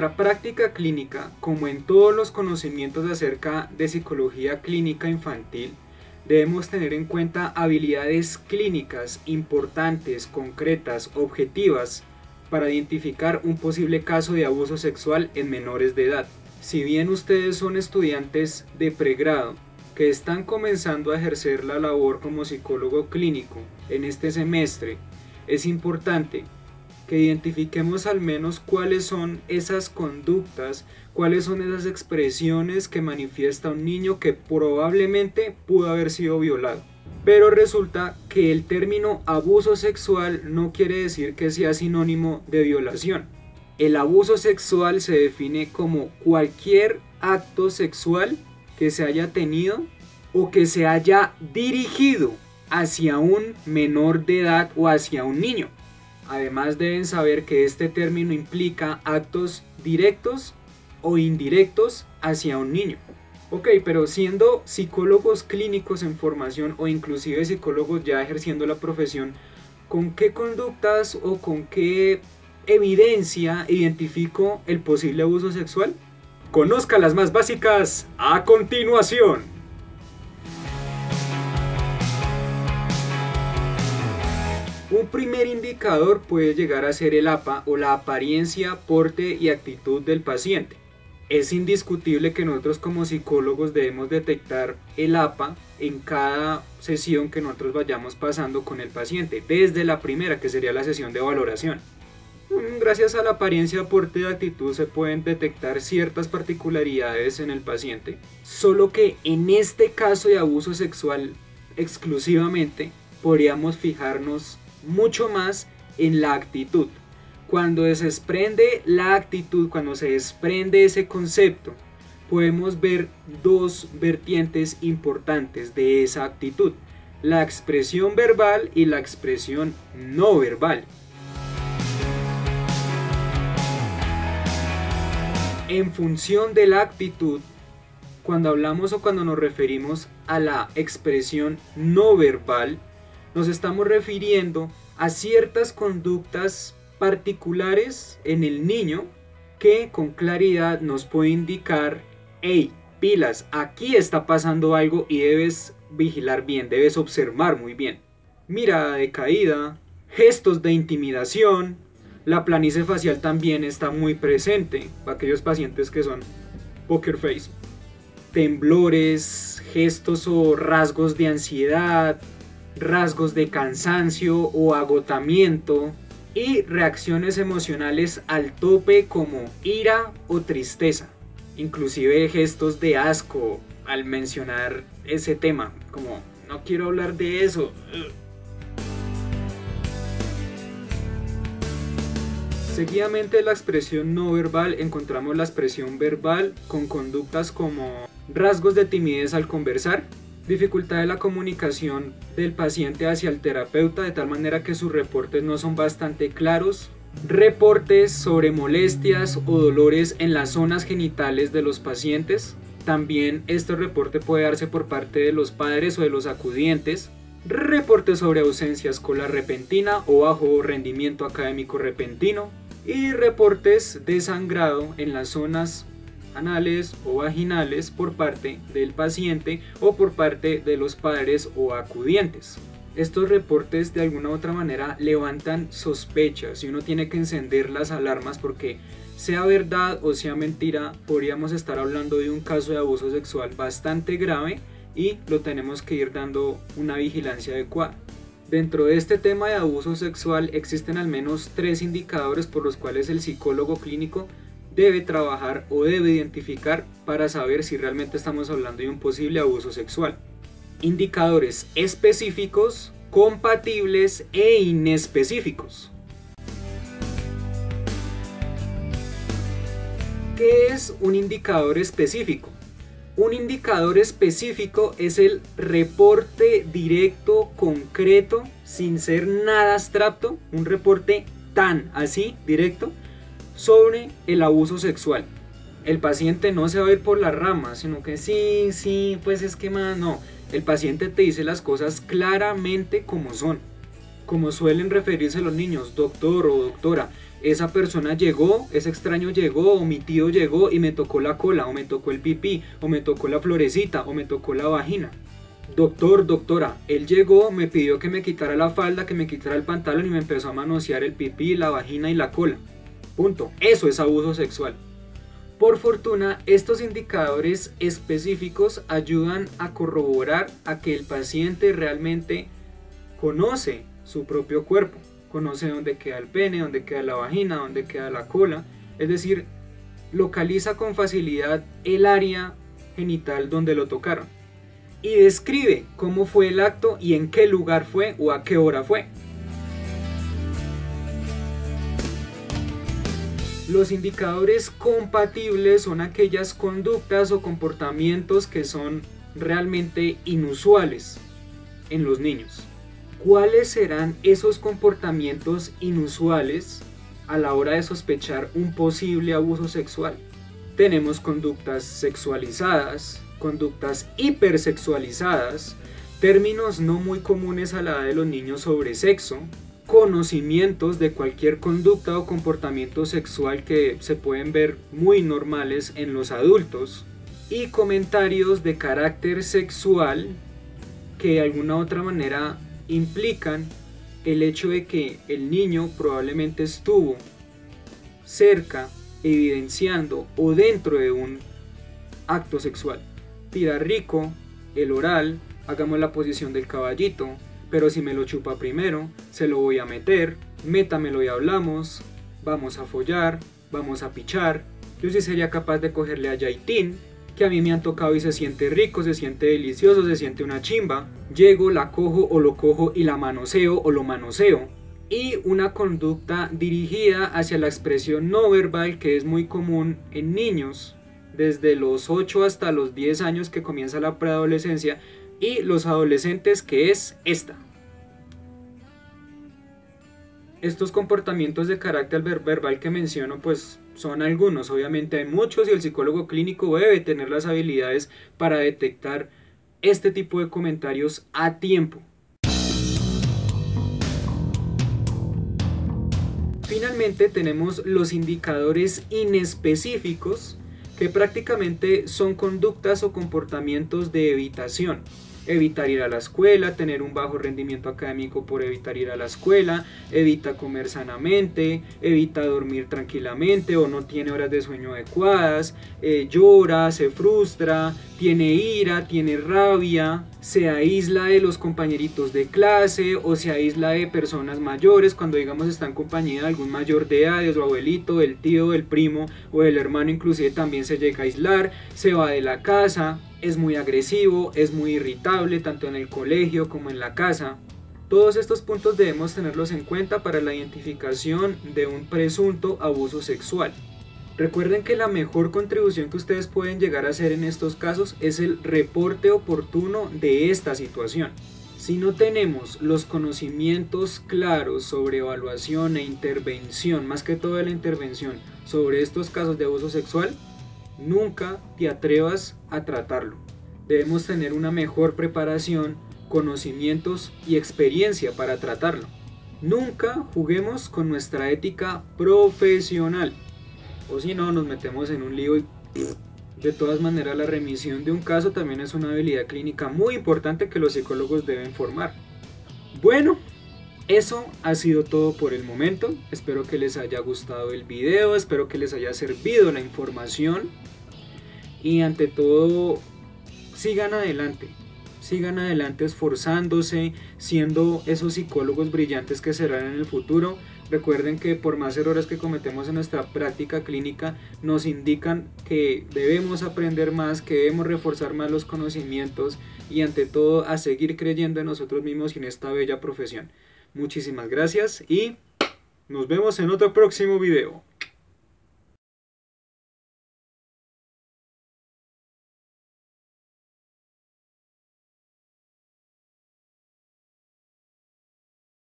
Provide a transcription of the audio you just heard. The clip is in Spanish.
nuestra práctica clínica, como en todos los conocimientos acerca de psicología clínica infantil, debemos tener en cuenta habilidades clínicas importantes, concretas, objetivas, para identificar un posible caso de abuso sexual en menores de edad. Si bien ustedes son estudiantes de pregrado que están comenzando a ejercer la labor como psicólogo clínico en este semestre, es importante que identifiquemos al menos cuáles son esas conductas, cuáles son esas expresiones que manifiesta un niño que probablemente pudo haber sido violado. Pero resulta que el término abuso sexual no quiere decir que sea sinónimo de violación. El abuso sexual se define como cualquier acto sexual que se haya tenido o que se haya dirigido hacia un menor de edad o hacia un niño. Además deben saber que este término implica actos directos o indirectos hacia un niño. Ok, pero siendo psicólogos clínicos en formación o inclusive psicólogos ya ejerciendo la profesión, ¿con qué conductas o con qué evidencia identifico el posible abuso sexual? Conozca las más básicas a continuación. Un primer indicador puede llegar a ser el APA o la apariencia, porte y actitud del paciente. Es indiscutible que nosotros como psicólogos debemos detectar el APA en cada sesión que nosotros vayamos pasando con el paciente, desde la primera, que sería la sesión de valoración. Gracias a la apariencia, porte y actitud se pueden detectar ciertas particularidades en el paciente, solo que en este caso de abuso sexual exclusivamente podríamos fijarnos mucho más en la actitud. Cuando se desprende la actitud, cuando se desprende ese concepto, podemos ver dos vertientes importantes de esa actitud: la expresión verbal y la expresión no verbal. En función de la actitud, cuando hablamos o cuando nos referimos a la expresión no verbal, nos estamos refiriendo a ciertas conductas particulares en el niño que con claridad nos puede indicar: hey, pilas, aquí está pasando algo y debes vigilar bien, debes observar muy bien. Mirada decaída, gestos de intimidación, la planicie facial también está muy presente para aquellos pacientes que son poker face. Temblores, gestos o rasgos de ansiedad, rasgos de cansancio o agotamiento y reacciones emocionales al tope como ira o tristeza, inclusive gestos de asco al mencionar ese tema, como no quiero hablar de eso. Seguidamente de la expresión no verbal encontramos la expresión verbal con conductas como rasgos de timidez al conversar, dificultad de la comunicación del paciente hacia el terapeuta de tal manera que sus reportes no son bastante claros, reportes sobre molestias o dolores en las zonas genitales de los pacientes. También este reporte puede darse por parte de los padres o de los acudientes. Reportes sobre ausencia escolar repentina o bajo rendimiento académico repentino. Y reportes de sangrado en las zonas anales o vaginales por parte del paciente o por parte de los padres o acudientes. Estos reportes de alguna u otra manera levantan sospechas y uno tiene que encender las alarmas porque, sea verdad o sea mentira, podríamos estar hablando de un caso de abuso sexual bastante grave y lo tenemos que ir dando una vigilancia adecuada. Dentro de este tema de abuso sexual existen al menos 3 indicadores por los cuales el psicólogo clínico debe trabajar o debe identificar para saber si realmente estamos hablando de un posible abuso sexual. Indicadores específicos, compatibles e inespecíficos. ¿Qué es un indicador específico? Un indicador específico es el reporte directo, concreto, sin ser nada abstracto, un reporte tan así, directo, sobre el abuso sexual. El paciente no se va a ir por las ramas, sino que sí, pues es que más no. El paciente te dice las cosas claramente como son. como suelen referirse los niños, doctor o doctora, esa persona llegó, ese extraño llegó, o mi tío llegó y me tocó la cola, o me tocó el pipí, o me tocó la florecita, o me tocó la vagina. Doctor, doctora, él llegó, me pidió que me quitara la falda, que me quitara el pantalón y me empezó a manosear el pipí, la vagina y la cola. Punto. Eso es abuso sexual. Por fortuna, estos indicadores específicos ayudan a corroborar a que el paciente realmente conoce su propio cuerpo, conoce dónde queda el pene, dónde queda la vagina, dónde queda la cola, es decir, localiza con facilidad el área genital donde lo tocaron y describe cómo fue el acto y en qué lugar fue o a qué hora fue. Los indicadores compatibles son aquellas conductas o comportamientos que son realmente inusuales en los niños. ¿Cuáles serán esos comportamientos inusuales a la hora de sospechar un posible abuso sexual? Tenemos conductas sexualizadas, conductas hipersexualizadas, términos no muy comunes a la edad de los niños sobre sexo, conocimientos de cualquier conducta o comportamiento sexual que se pueden ver muy normales en los adultos, y comentarios de carácter sexual que de alguna u otra manera implican el hecho de que el niño probablemente estuvo cerca, evidenciando o dentro de un acto sexual. Tirar rico, el oral, hagamos la posición del caballito, pero si me lo chupa primero, se lo voy a meter, métamelo y hablamos, vamos a follar, vamos a pichar. Yo sí sería capaz de cogerle a Yaitín, que a mí me han tocado y se siente rico, se siente delicioso, se siente una chimba. Llego, la cojo o lo cojo y la manoseo o lo manoseo. Y una conducta dirigida hacia la expresión no verbal que es muy común en niños, desde los 8 hasta los 10 años que comienza la preadolescencia, y los adolescentes, que es esta. Estos comportamientos de carácter verbal que menciono pues son algunos, obviamente hay muchos y el psicólogo clínico debe tener las habilidades para detectar este tipo de comentarios a tiempo. Finalmente tenemos los indicadores inespecíficos, que prácticamente son conductas o comportamientos de evitación. Evitar ir a la escuela, tener un bajo rendimiento académico por evitar ir a la escuela, evita comer sanamente, evita dormir tranquilamente o no tiene horas de sueño adecuadas, llora, se frustra, tiene ira, tiene rabia, se aísla de los compañeritos de clase o se aísla de personas mayores cuando digamos está en compañía de algún mayor de edad, de su abuelito, del tío, del primo o del hermano, inclusive también se llega a aislar, se va de la casa. Es muy agresivo, es muy irritable tanto en el colegio como en la casa. Todos estos puntos debemos tenerlos en cuenta para la identificación de un presunto abuso sexual. Recuerden que la mejor contribución que ustedes pueden llegar a hacer en estos casos es el reporte oportuno de esta situación. Si no tenemos los conocimientos claros sobre evaluación e intervención, más que todo de la intervención sobre estos casos de abuso sexual, nunca te atrevas a tratarlo. Debemos tener una mejor preparación, conocimientos y experiencia para tratarlo. Nunca juguemos con nuestra ética profesional, o si no nos metemos en un lío y de todas maneras la remisión de un caso también es una habilidad clínica muy importante que los psicólogos deben formar. Bueno, eso ha sido todo por el momento. Espero que les haya gustado el video, espero que les haya servido la información y ante todo sigan adelante esforzándose, siendo esos psicólogos brillantes que serán en el futuro. Recuerden que por más errores que cometemos en nuestra práctica clínica nos indican que debemos aprender más, que debemos reforzar más los conocimientos y ante todo a seguir creyendo en nosotros mismos y en esta bella profesión. Muchísimas gracias y nos vemos en otro próximo video.